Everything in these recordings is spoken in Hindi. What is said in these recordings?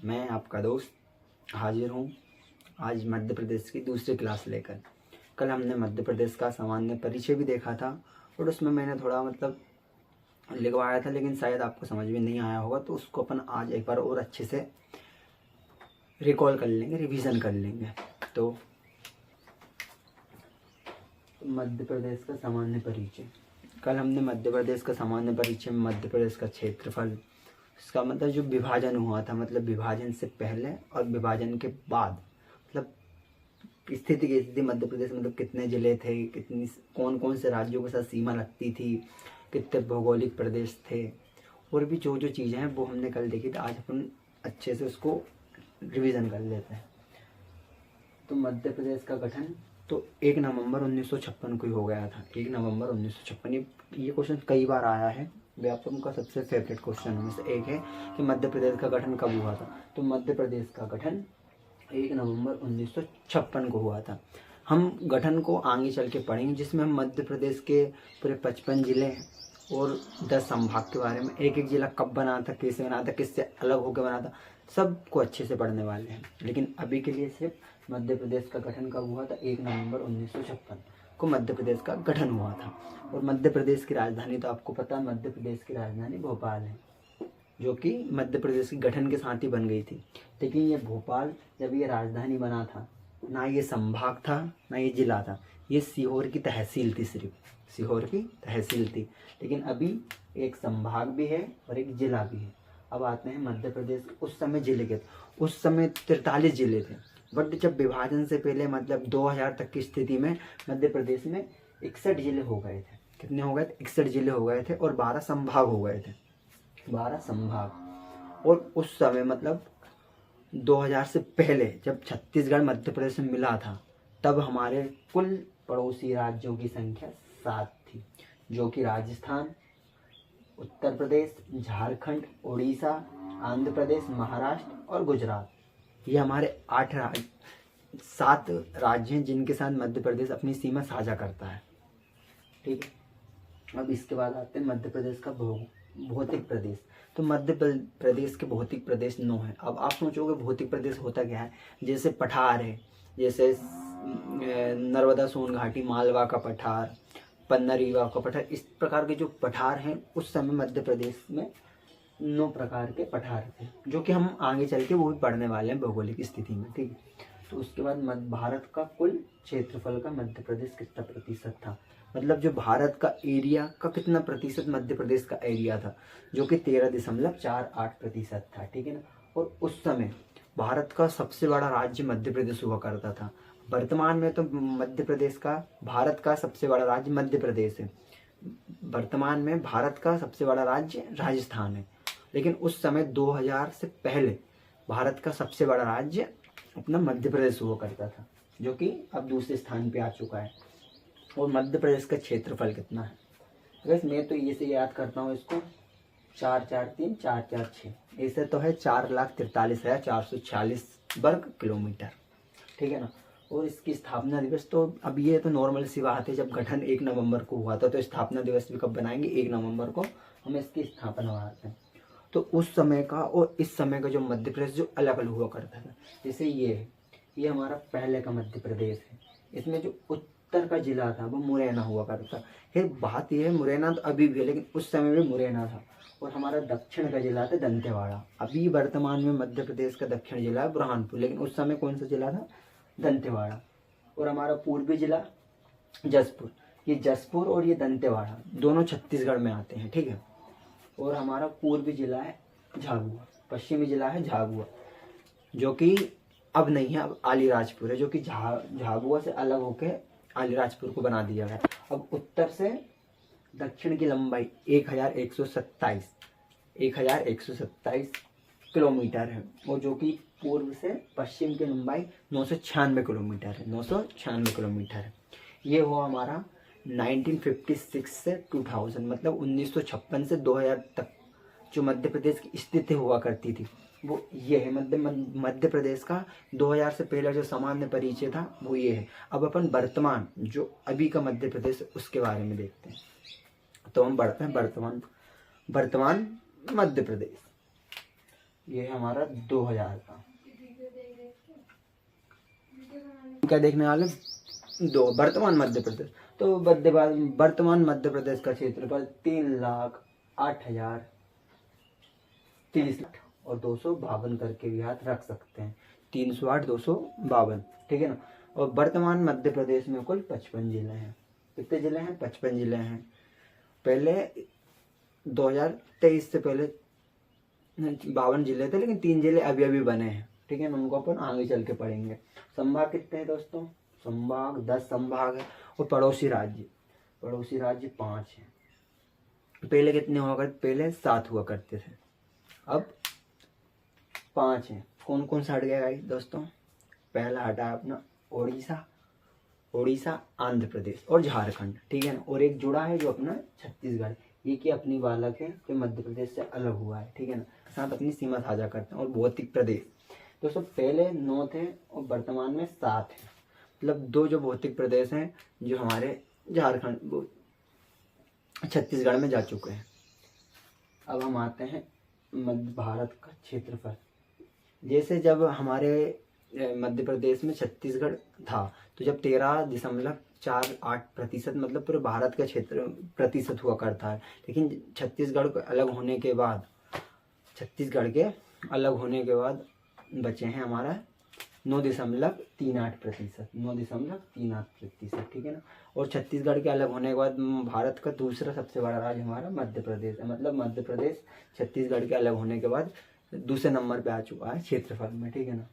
मैं आपका दोस्त हाजिर हूँ आज मध्य प्रदेश की दूसरी क्लास लेकर। कल हमने मध्य प्रदेश का सामान्य परिचय भी देखा था और उसमें मैंने थोड़ा लिखवाया था, लेकिन शायद आपको समझ में नहीं आया होगा, तो उसको अपन आज एक बार और अच्छे से रिकॉल कर लेंगे, रिवीजन कर लेंगे। तो मध्य प्रदेश का सामान्य परिचय, कल हमने मध्य प्रदेश का सामान्य परिचय में मध्य प्रदेश का क्षेत्रफल, उसका मतलब जो विभाजन हुआ था, मतलब विभाजन से पहले और विभाजन के बाद, मतलब स्थिति की स्थिति मध्य प्रदेश मतलब कितने ज़िले थे, कितनी कौन कौन से राज्यों के साथ सीमा लगती थी, कितने भौगोलिक प्रदेश थे, और भी जो जो चीज़ें हैं वो हमने कल देखी थी। आज अपन अच्छे से उसको रिवीजन कर लेते हैं। तो मध्य प्रदेश का गठन तो 1 नवंबर 1956 को ही हो गया था। 1 नवंबर 1956। ये क्वेश्चन कई बार आया है, व्यापक का सबसे फेवरेट क्वेश्चन में से एक है कि मध्य प्रदेश का गठन कब हुआ था। तो मध्य प्रदेश का गठन 1 नवंबर 1956 को हुआ था। हम गठन को आगे चल के पढ़ेंगे, जिसमें हम मध्य प्रदेश के पूरे 55 ज़िले और 10 संभाग के बारे में, एक एक ज़िला कब बना था, कैसे बना था, किससे अलग होकर बना था, सबको अच्छे से पढ़ने वाले हैं। लेकिन अभी के लिए सिर्फ मध्य प्रदेश का गठन कब हुआ था, 1 नवंबर 1956 को मध्य प्रदेश का गठन हुआ था। और मध्य प्रदेश की राजधानी तो आपको पता है, मध्य प्रदेश की राजधानी भोपाल है, जो कि मध्य प्रदेश के गठन के साथ ही बन गई थी। लेकिन ये भोपाल जब ये राजधानी बना था, ना ये संभाग था ना ये जिला था, ये सीहोर की तहसील थी, सिर्फ सीहोर की तहसील थी। लेकिन अभी एक संभाग भी है और एक जिला भी है। अब आते हैं मध्य प्रदेश। उस समय जिले के, उस समय 43 जिले थे, बट जब विभाजन से पहले मतलब 2000 तक की स्थिति में मध्य प्रदेश में 61 जिले हो गए थे। कितने हो गए थे? 61 जिले हो गए थे और 12 संभाग हो गए थे, 12 संभाग। और उस समय मतलब 2000 से पहले जब छत्तीसगढ़ मध्य प्रदेश में मिला था, तब हमारे कुल पड़ोसी राज्यों की संख्या 7 थी, जो कि राजस्थान, उत्तर प्रदेश, झारखंड, उड़ीसा, आंध्र प्रदेश, महाराष्ट्र और गुजरात। ये हमारे 7 राज्य हैं जिनके साथ मध्य प्रदेश अपनी सीमा साझा करता है। ठीक है। अब इसके बाद आते हैं मध्य प्रदेश का भौतिक प्रदेश। तो मध्य प्रदेश के भौतिक प्रदेश 9 हैं। अब आप सोचोगे भौतिक प्रदेश होता क्या है? जैसे पठार है, जैसे नर्मदा सोन घाटी, मालवा का पठार, पन्ना रीवा का पठार, इस प्रकार के जो पठार हैं, उस समय मध्य प्रदेश में 9 प्रकार के पठार थे, जो कि हम आगे चल के वो भी पढ़ने वाले हैं भौगोलिक स्थिति में। ठीक है। तो उसके बाद भारत का कुल क्षेत्रफल का मध्य प्रदेश कितना प्रतिशत था, मतलब जो भारत का एरिया का कितना प्रतिशत मध्य प्रदेश का एरिया था, जो कि 13.48% था। ठीक है ना। और उस समय भारत का सबसे बड़ा राज्य मध्य प्रदेश हुआ करता था। वर्तमान में तो मध्य प्रदेश का, भारत का सबसे बड़ा राज्य मध्य प्रदेश है। वर्तमान में भारत का सबसे बड़ा राज्य राजस्थान है। लेकिन उस समय 2000 से पहले भारत का सबसे बड़ा राज्य अपना मध्य प्रदेश हुआ करता था, जो कि अब दूसरे स्थान पे आ चुका है। और मध्य प्रदेश का क्षेत्रफल कितना है? वैसे मैं तो ये से याद करता हूँ इसको, 443,446, ऐसे तो है 4,43,446 वर्ग किलोमीटर। ठीक है ना। और इसकी स्थापना दिवस तो अब ये तो नॉर्मल सी बात है, जब गठन 1 नवंबर को हुआ था, तो स्थापना दिवस भी कब बनाएंगे? 1 नवंबर को हम इसकी स्थापना बनाते हैं। तो उस समय का और इस समय का जो मध्य प्रदेश जो अलग अलग हुआ करता था, जैसे ये हमारा पहले का मध्य प्रदेश है। इसमें जो उत्तर का जिला था वो मुरैना हुआ करता है। बात यह है, मुरैना तो अभी भी है, लेकिन उस समय भी मुरैना था। और हमारा दक्षिण का जिला था दंतेवाड़ा। अभी वर्तमान में मध्य प्रदेश का दक्षिण जिला है बुरहानपुर, लेकिन उस समय कौन सा जिला था? दंतेवाड़ा। और हमारा पूर्वी जिला जसपुर। ये जसपुर और ये दंतेवाड़ा दोनों छत्तीसगढ़ में आते हैं। ठीक है। और हमारा पूर्वी जिला है झाबुआ, पश्चिमी जिला है झाबुआ, जो कि अब नहीं है, अब अलीराजपुर है, जो कि झाबुआ से अलग होकर अलीराजपुर को बना दिया गया। अब उत्तर से दक्षिण की लंबाई 1127 किलोमीटर है, और जो कि पूर्व से पश्चिम की लंबाई 996 किलोमीटर है, 996 किलोमीटर है। ये हुआ हमारा 1956 से 2000, मतलब 1956 से 2000 तक जो मध्य प्रदेश की स्थिति हुआ करती थी, वो ये है। मध्य प्रदेश का 2000 से पहले जो सामान्य परिचय था वो ये है। अब अपन वर्तमान जो अभी का मध्य प्रदेश उसके बारे में देखते हैं। तो हम बढ़ते हैं वर्तमान मध्य प्रदेश। ये है हमारा 2000 का। क्या देखने वाले दो वर्तमान मध्य प्रदेश। तो वर्तमान मध्य प्रदेश का क्षेत्रफल 3,08,030 और 252 करके भी हाथ रख सकते हैं। 308 252, ठीक है ना। और वर्तमान मध्य प्रदेश में कुल 55 जिले हैं। कितने जिले हैं? 55 जिले हैं। पहले 2023 से पहले 52 जिले थे, लेकिन 3 जिले अभी अभी बने हैं, ठीक है ना। उनको अपन आगे चल के पढ़ेंगे। संभाग कितने हैं दोस्तों? संभाग 10 संभाग है। और पड़ोसी राज्य 5 हैं। पहले कितने हुआ करते? पहले 7 हुआ करते थे, अब 5 हैं। कौन कौन सा हट गया गाइस दोस्तों? पहला हटा अपना उड़ीसा, आंध्र प्रदेश और झारखंड, ठीक है ना। और एक जुड़ा है जो अपना छत्तीसगढ़, ये कि अपनी बालक है जो मध्य प्रदेश से अलग हुआ है, ठीक है ना। साथ अपनी सीमा साझा करते हैं। और भौतिक प्रदेश दोस्तों पहले 9 थे और वर्तमान में 7 हैं। मतलब 2 जो भौतिक प्रदेश हैं जो हमारे झारखंड छत्तीसगढ़ में जा चुके हैं। अब हम आते हैं मध्य भारत का क्षेत्रफल। जैसे जब हमारे मध्य प्रदेश में छत्तीसगढ़ था तो जब 13.48% मतलब पूरे भारत का क्षेत्र प्रतिशत हुआ करता है। लेकिन छत्तीसगढ़ के अलग होने के बाद बचे हैं हमारा 9.38%, 9.38%, ठीक है ना। और छत्तीसगढ़ के अलग होने के बाद भारत का दूसरा सबसे बड़ा राज्य हमारा मध्य प्रदेश है। मतलब मध्य प्रदेश छत्तीसगढ़ के अलग होने के बाद दूसरे नंबर पे आ चुका है क्षेत्रफल में, ठीक है ना।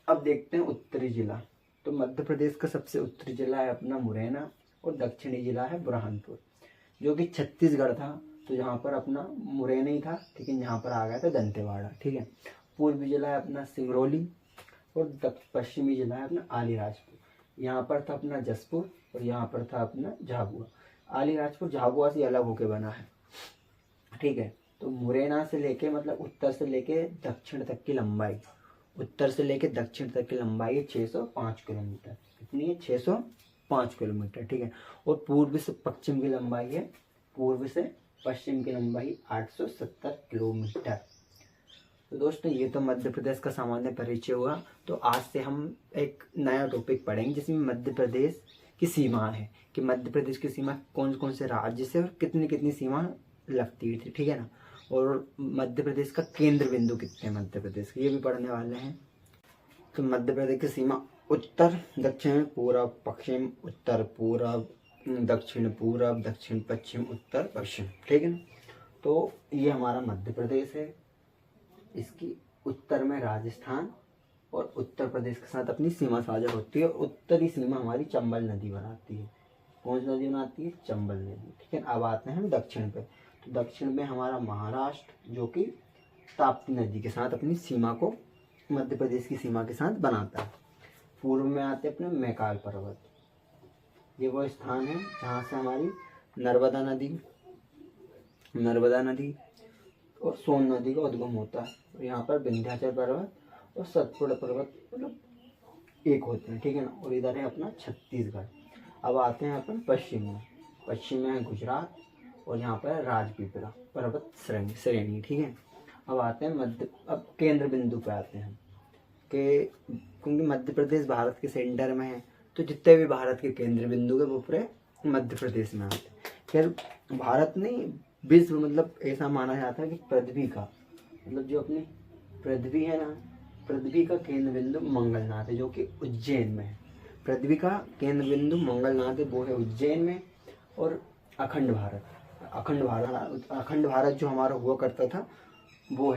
अब देखते हैं उत्तरी जिला। तो मध्य प्रदेश का सबसे उत्तरी जिला है अपना मुरैना और दक्षिणी जिला है बुरहानपुर, जो कि छत्तीसगढ़ था तो यहाँ पर अपना मुरैना ही था, लेकिन यहाँ पर आ गया था दंतेवाड़ा, ठीक है। पूर्वी जिला है अपना सिंगरौली और पश्चिमी जिला है अपना अलीराजपुर। यहाँ पर था अपना जसपुर और यहाँ पर था अपना झाबुआ। अलीराजपुर झाबुआ से अलग होके बना है, ठीक है। तो मुरैना से लेके मतलब उत्तर से लेके दक्षिण तक की लंबाई, उत्तर से लेके दक्षिण तक की लंबाई है 605 किलोमीटर। कितनी है? 605 किलोमीटर, ठीक है। और पूर्व से पश्चिम की लंबाई है, पूर्व से पश्चिम की लंबाई 870 किलोमीटर। तो दोस्तों ये तो मध्य प्रदेश का सामान्य परिचय हुआ। तो आज से हम एक नया टॉपिक पढ़ेंगे जिसमें मध्य प्रदेश की सीमा है, कि मध्य प्रदेश की सीमा कौन कौन से राज्य से और कितनी कितनी सीमा लगती थी, ठीक है ना। और मध्य प्रदेश का केंद्र बिंदु कितने हैं मध्य प्रदेश के, ये भी पढ़ने वाले हैं। तो मध्य प्रदेश की सीमा उत्तर दक्षिण पूरब पश्चिम, उत्तर पूरब दक्षिण पूरब, दक्षिण पश्चिम, उत्तर पश्चिम, ठीक है ना। तो ये हमारा मध्य प्रदेश है। इसकी उत्तर में राजस्थान और उत्तर प्रदेश के साथ अपनी सीमा साझा होती है। उत्तरी सीमा हमारी चंबल नदी बनाती है। कौन सी नदी बनाती है? चंबल नदी, ठीक है। अब आते हैं हम दक्षिण पे। तो दक्षिण में हमारा महाराष्ट्र, जो कि ताप्ती नदी के साथ अपनी सीमा को मध्य प्रदेश की सीमा के साथ बनाता है। पूर्व में आते अपने मैकाल पर्वत, ये वो स्थान है जहाँ से हमारी नर्मदा नदी और सोन नदी का उद्गम होता है। और यहाँ पर विंध्याचल पर्वत और सतपुड़ा पर्वत मतलब एक होते हैं, ठीक है ना। और इधर है अपना छत्तीसगढ़। अब आते हैं अपन पश्चिम में है गुजरात और यहाँ पर राजपीपला पर्वत श्रेणी, ठीक है। अब आते हैं अब केंद्र बिंदु पे आते हैं कि क्योंकि मध्य प्रदेश भारत के सेंटर में है तो जितने भी भारत के केंद्र बिंदु है वो पूरे मध्य प्रदेश में आते हैं। फिर भारत नहीं, विश्व मतलब ऐसा माना जाता है कि पृथ्वी का मतलब जो अपनी पृथ्वी है ना, पृथ्वी का केंद्र बिंदु मंगलनाथ है, जो कि उज्जैन में है। पृथ्वी का केंद्र बिंदु मंगलनाथ है, वो है उज्जैन में। और अखंड भारत जो हमारा हुआ करता था वो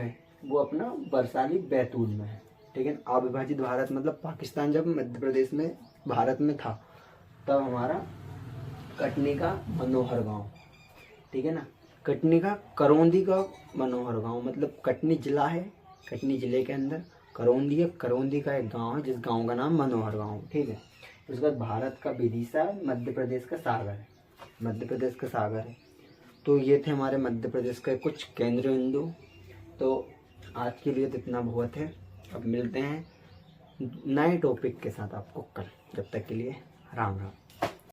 अपना बरसाली बैतूल में है, ठीक है। अविभाजित भारत मतलब पाकिस्तान जब मध्य प्रदेश में भारत में था तब हमारा कटनी का मनोहर गांव, ठीक है ना। कटनी का करौंदी का मनोहर गांव मतलब कटनी जिला है, कटनी जिले के अंदर करौंदी है। करौंदी का एक गांव है जिस गांव का नाम मनोहर गांव, ठीक है। उसके बाद भारत का विदिशा मध्य प्रदेश का सागर है। तो ये थे हमारे मध्य प्रदेश के कुछ केंद्र बिंदु। तो आज के लिए तो इतना बहुत है। अब मिलते हैं नए टॉपिक के साथ आपको कल। जब तक के लिए राम राम।